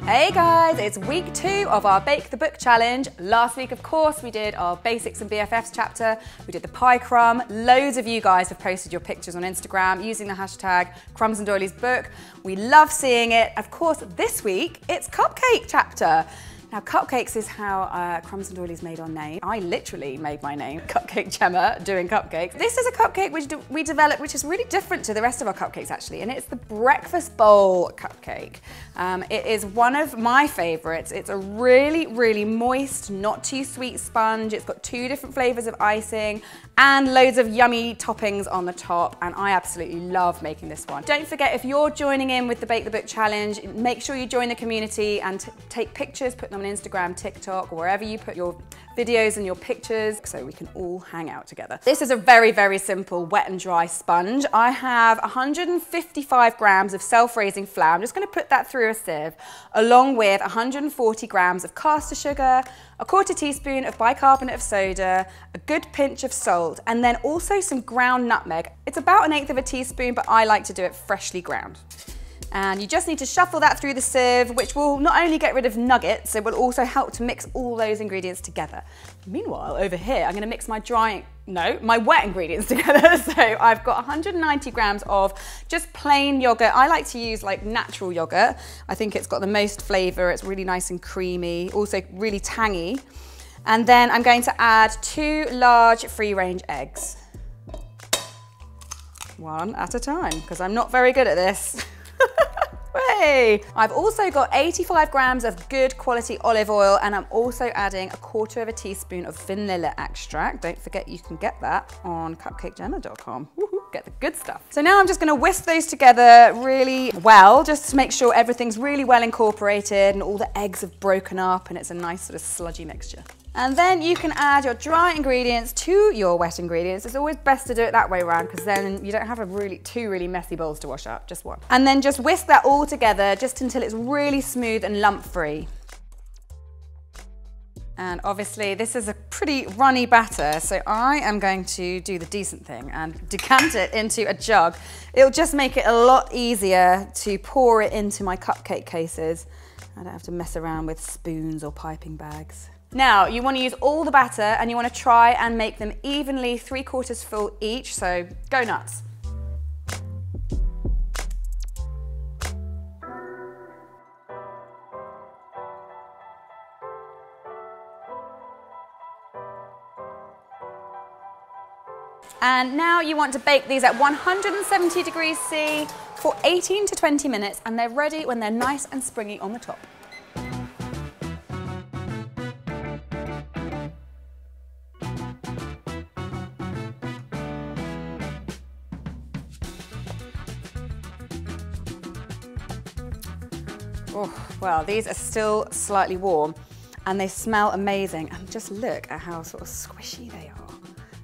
Hey guys, it's week 2 of our Bake the Book challenge. Last week, of course, we did our Basics and BFFs chapter. We did the pie crumb. Loads of you guys have posted your pictures on Instagram using the hashtag Crumbs and Doilies book. We love seeing it. Of course, this week, it's Cupcake chapter. Now, cupcakes is how Crumbs and Doilies made our name. I literally made my name, Cupcake Jemma, doing cupcakes. This is a cupcake which we developed, which is really different to the rest of our cupcakes, actually, and it's the Breakfast Bowl Cupcake. It is one of my favorites. It's a really, really moist, not too sweet sponge. It's got 2 different flavors of icing and loads of yummy toppings on the top, and I absolutely love making this one. Don't forget, if you're joining in with the Bake the Book challenge, make sure you join the community and take pictures, put them on Instagram, TikTok, or wherever you put your videos and your pictures so we can all hang out together. This is a very, very simple wet and dry sponge. I have 155 grams of self-raising flour. I'm just going to put that through a sieve, along with 140 grams of caster sugar, a 1/4 teaspoon of bicarbonate of soda, a good pinch of salt, and then also some ground nutmeg. It's about 1/8 teaspoon, but I like to do it freshly ground. And you just need to shuffle that through the sieve, which will not only get rid of nuggets, it will also help to mix all those ingredients together. Meanwhile, over here, I'm gonna mix my wet ingredients together. So I've got 190 grams of just plain yogurt. I like to use like natural yogurt. I think it's got the most flavor. It's really nice and creamy, also really tangy. And then I'm going to add 2 large free-range eggs. One at a time, because I'm not very good at this. Hey. I've also got 85 grams of good quality olive oil, and I'm also adding 1/4 teaspoon of vanilla extract. Don't forget you can get that on cupcakejemma.com. Get the good stuff. So now I'm just gonna whisk those together really well, just to make sure everything's really well incorporated and all the eggs have broken up and it's a nice sort of sludgy mixture. And then you can add your dry ingredients to your wet ingredients. It's always best to do it that way around, because then you don't have two really messy bowls to wash up, just one. And then just whisk that all together just until it's really smooth and lump-free. And obviously this is a pretty runny batter, so I am going to do the decent thing and decant it into a jug. It'll just make it a lot easier to pour it into my cupcake cases. I don't have to mess around with spoons or piping bags. Now, you want to use all the batter and you want to try and make them evenly 3/4 full each, so go nuts. And now you want to bake these at 170 degrees C for 18 to 20 minutes, and they're ready when they're nice and springy on the top. Oh, well, these are still slightly warm and they smell amazing. And just look at how sort of squishy they are.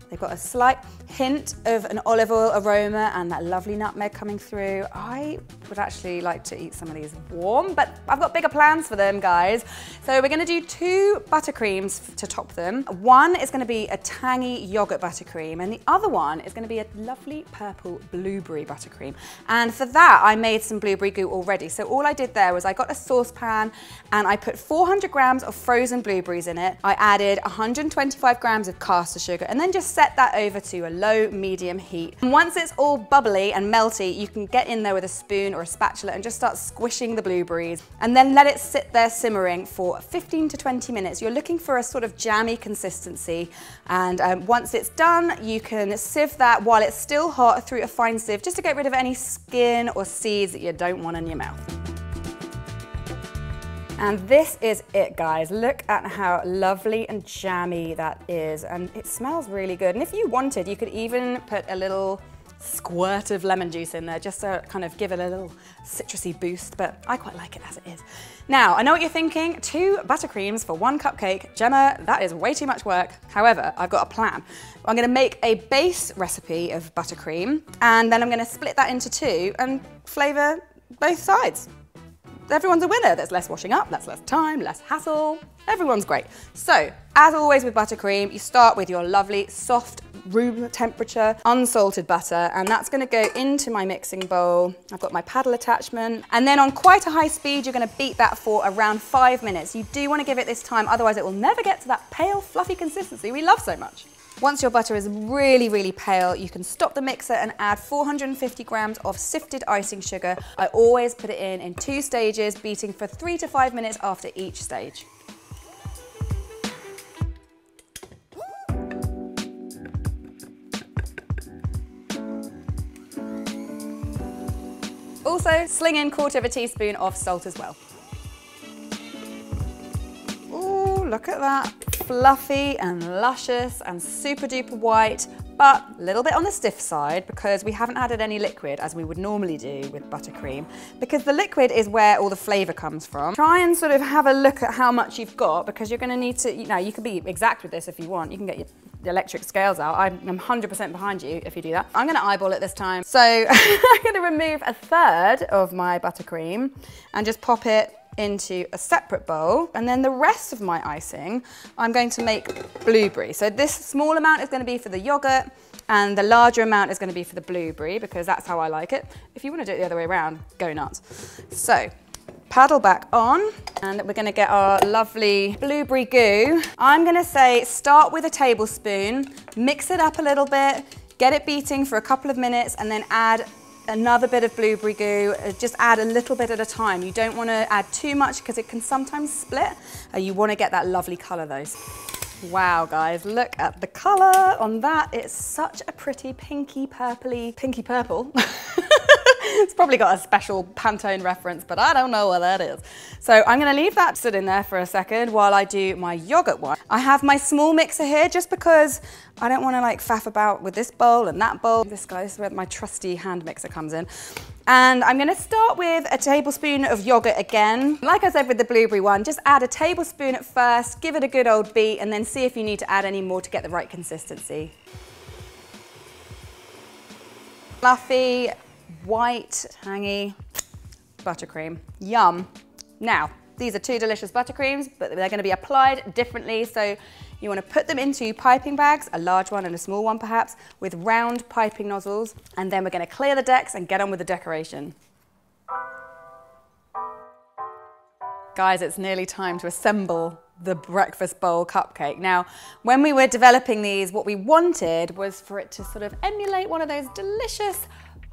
They've got a slight hint of an olive oil aroma and that lovely nutmeg coming through. I would actually like to eat some of these warm, but I've got bigger plans for them, guys. So we're gonna do 2 buttercreams to top them. One is gonna be a tangy yogurt buttercream, and the other one is gonna be a lovely purple blueberry buttercream. And for that, I made some blueberry goo already. So all I did there was I got a saucepan and I put 400 grams of frozen blueberries in it. I added 125 grams of caster sugar and then just set that over to a low-medium heat. And once it's all bubbly and melty, you can get in there with a spoon or a spatula and just start squishing the blueberries, and then let it sit there simmering for 15 to 20 minutes. You're looking for a sort of jammy consistency, and once it's done, you can sieve that while it's still hot through a fine sieve, just to get rid of any skin or seeds that you don't want in your mouth. And this is it, guys. Look at how lovely and jammy that is, and it smells really good. And if you wanted, you could even put a little squirt of lemon juice in there just to kind of give it a little citrusy boost, but I quite like it as it is. Now, I know what you're thinking, 2 buttercreams for 1 cupcake. Gemma, that is way too much work. However, I've got a plan. I'm gonna make a base recipe of buttercream, and then I'm gonna split that into 2 and flavor both sides. Everyone's a winner. There's less washing up, that's less time, less hassle. Everyone's great. So, as always with buttercream, you start with your lovely soft room temperature, unsalted butter, and that's gonna go into my mixing bowl. I've got my paddle attachment, and then on quite a high speed, you're gonna beat that for around 5 minutes. You do wanna give it this time, otherwise it will never get to that pale, fluffy consistency we love so much. Once your butter is really, really pale, you can stop the mixer and add 450 grams of sifted icing sugar. I always put it in 2 stages, beating for 3 to 5 minutes after each stage. Also, sling in 1/4 teaspoon of salt as well. Ooh, look at that. Fluffy and luscious and super duper white, but a little bit on the stiff side because we haven't added any liquid as we would normally do with buttercream, because the liquid is where all the flavour comes from. Try and sort of have a look at how much you've got, because you're going to need to, you know, you can be exact with this if you want. You can get your electric scales out. I'm 100% behind you if you do that. I'm going to eyeball it this time. So I'm going to remove 1/3 of my buttercream and just pop it into a separate bowl, and then the rest of my icing I'm going to make blueberry. So this small amount is going to be for the yogurt and the larger amount is going to be for the blueberry, because that's how I like it. If you want to do it the other way around, go nuts. So paddle back on, and we're going to get our lovely blueberry goo. I'm going to say start with a tablespoon, mix it up a little bit, get it beating for a couple of minutes, and then add another bit of blueberry goo. Just add a little bit at a time. You don't want to add too much because it can sometimes split. You want to get that lovely colour though. Wow guys, look at the colour on that. It's such a pretty pinky purple. It's probably got a special Pantone reference, but I don't know what that is. So I'm going to leave that sit in there for a second while I do my yogurt one. I have my small mixer here just because I don't want to like faff about with this bowl and that bowl. This is where my trusty hand mixer comes in. And I'm going to start with a tablespoon of yogurt again. Like I said with the blueberry one, just add a tablespoon at first, give it a good old beat, and then see if you need to add any more to get the right consistency. Fluffy, white, tangy buttercream. Yum. Now, these are 2 delicious buttercreams, but they're going to be applied differently. So you want to put them into piping bags, a large one and a small one perhaps, with round piping nozzles. And then we're going to clear the decks and get on with the decoration. Guys, it's nearly time to assemble the breakfast bowl cupcake. Now, when we were developing these, what we wanted was for it to sort of emulate one of those delicious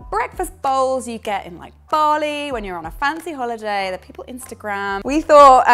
breakfast bowls you get in like Bali when you're on a fancy holiday that people Instagram. We thought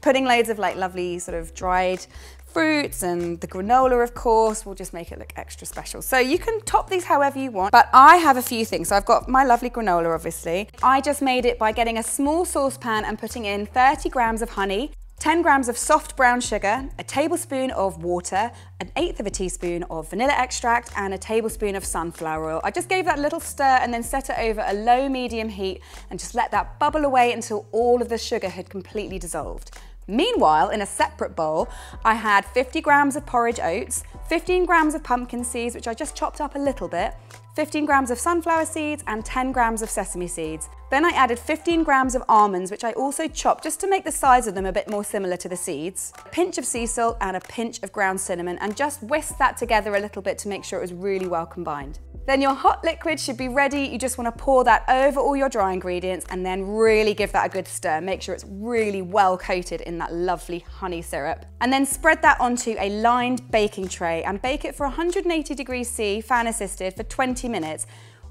putting loads of like lovely sort of dried fruits and the granola, of course, will just make it look extra special. So you can top these however you want, but I have a few things. So I've got my lovely granola, obviously. I just made it by getting a small saucepan and putting in 30 grams of honey, 10 grams of soft brown sugar, a tablespoon of water, 1/8 teaspoon of vanilla extract, and a tablespoon of sunflower oil. I just gave that a little stir and then set it over a low-medium heat and just let that bubble away until all of the sugar had completely dissolved. Meanwhile, in a separate bowl, I had 50 grams of porridge oats, 15 grams of pumpkin seeds, which I just chopped up a little bit, 15 grams of sunflower seeds, and 10 grams of sesame seeds. Then I added 15 grams of almonds, which I also chopped just to make the size of them a bit more similar to the seeds, a pinch of sea salt and a pinch of ground cinnamon, and just whisk that together a little bit to make sure it was really well combined. Then your hot liquid should be ready. You just want to pour that over all your dry ingredients and then really give that a good stir. Make sure it's really well coated in that lovely honey syrup. And then spread that onto a lined baking tray and bake it for 180 degrees C, fan assisted, for 20 minutes.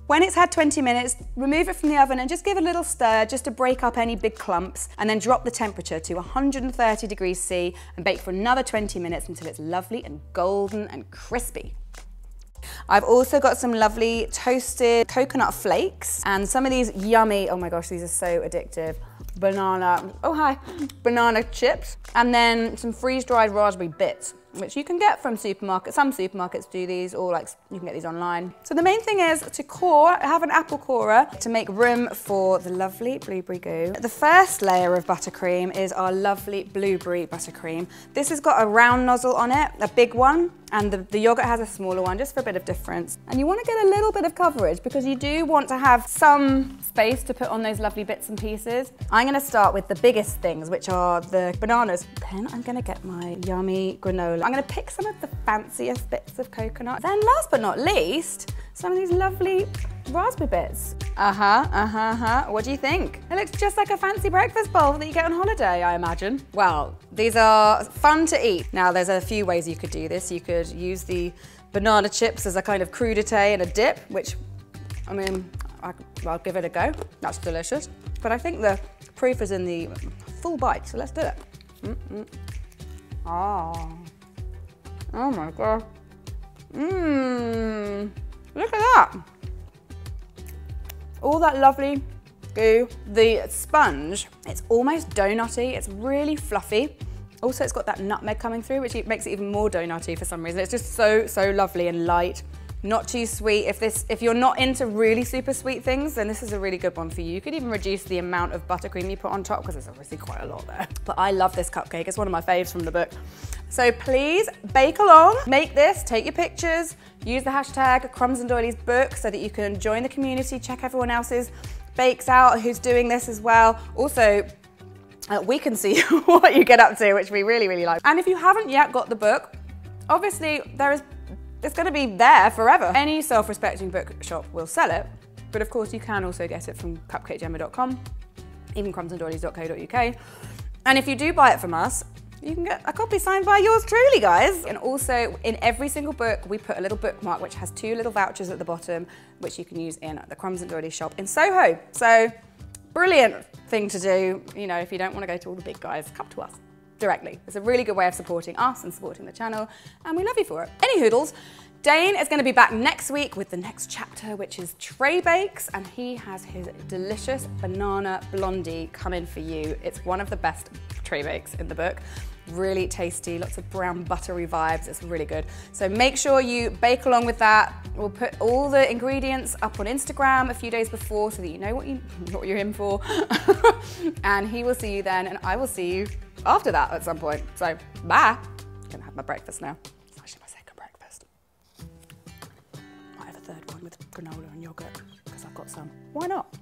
When it's had 20 minutes, remove it from the oven and just give a little stir just to break up any big clumps, and then drop the temperature to 130 degrees C and bake for another 20 minutes until it's lovely and golden and crispy. I've also got some lovely toasted coconut flakes and some of these yummy, oh my gosh, these are so addictive, banana chips, and then some freeze-dried raspberry bits, which you can get from supermarkets. Some supermarkets do these, or like you can get these online. So the main thing is to core, have an apple corer to make room for the lovely blueberry goo. The first layer of buttercream is our lovely blueberry buttercream. This has got a round nozzle on it, a big one, and the yogurt has a smaller one, just for a bit of difference. And you want to get a little bit of coverage because you do want to have some space to put on those lovely bits and pieces. I'm going to start with the biggest things, which are the bananas. Then I'm going to get my yummy granola I'm gonna pick some of the fanciest bits of coconut. Then last but not least, some of these lovely raspberry bits. What do you think? It looks just like a fancy breakfast bowl that you get on holiday, I imagine. Well, these are fun to eat. Now, there's a few ways you could do this. You could use the banana chips as a kind of crudité and a dip, which, I mean, I'll give it a go. That's delicious. But I think the proof is in the full bite, so let's do it. Oh my God. Look at that. All that lovely goo. The sponge, it's almost donutty. It's really fluffy. Also, it's got that nutmeg coming through, which makes it even more donutty for some reason. It's just so lovely and light. Not too sweet. If you're not into really super sweet things, then this is a really good one for you. You could even reduce the amount of buttercream you put on top because there's obviously quite a lot there. But I love this cupcake. It's one of my faves from the book. So please bake along, make this, take your pictures, use the hashtag crumbsanddoiliesbook so that you can join the community, check everyone else's bakes out who's doing this as well. Also, we can see what you get up to, which we really like. And if you haven't yet got the book, obviously it's going to be there forever. Any self-respecting bookshop will sell it, but of course you can also get it from cupcakejemma.com, even crumbsanddoilies.co.uk. And if you do buy it from us, you can get a copy signed by yours truly, guys. And also, in every single book, we put a little bookmark which has 2 little vouchers at the bottom, which you can use in the Crumbs and Doilies shop in Soho. So, brilliant thing to do. You know, if you don't want to go to all the big guys, come to us directly. It's a really good way of supporting us and supporting the channel, and we love you for it. Any hoodles, Dane is going to be back next week with the next chapter, which is tray bakes, and he has his delicious banana blondie coming for you. It's one of the best tray bakes in the book. Really tasty, lots of brown buttery vibes. It's really good. So make sure you bake along with that. We'll put all the ingredients up on Instagram a few days before so that you know what you're in for. And he will see you then, and I will see you after that at some point. So bye. I'm gonna have my breakfast now. It's actually my second breakfast. Might have a third one with granola and yogurt because I've got some. Why not?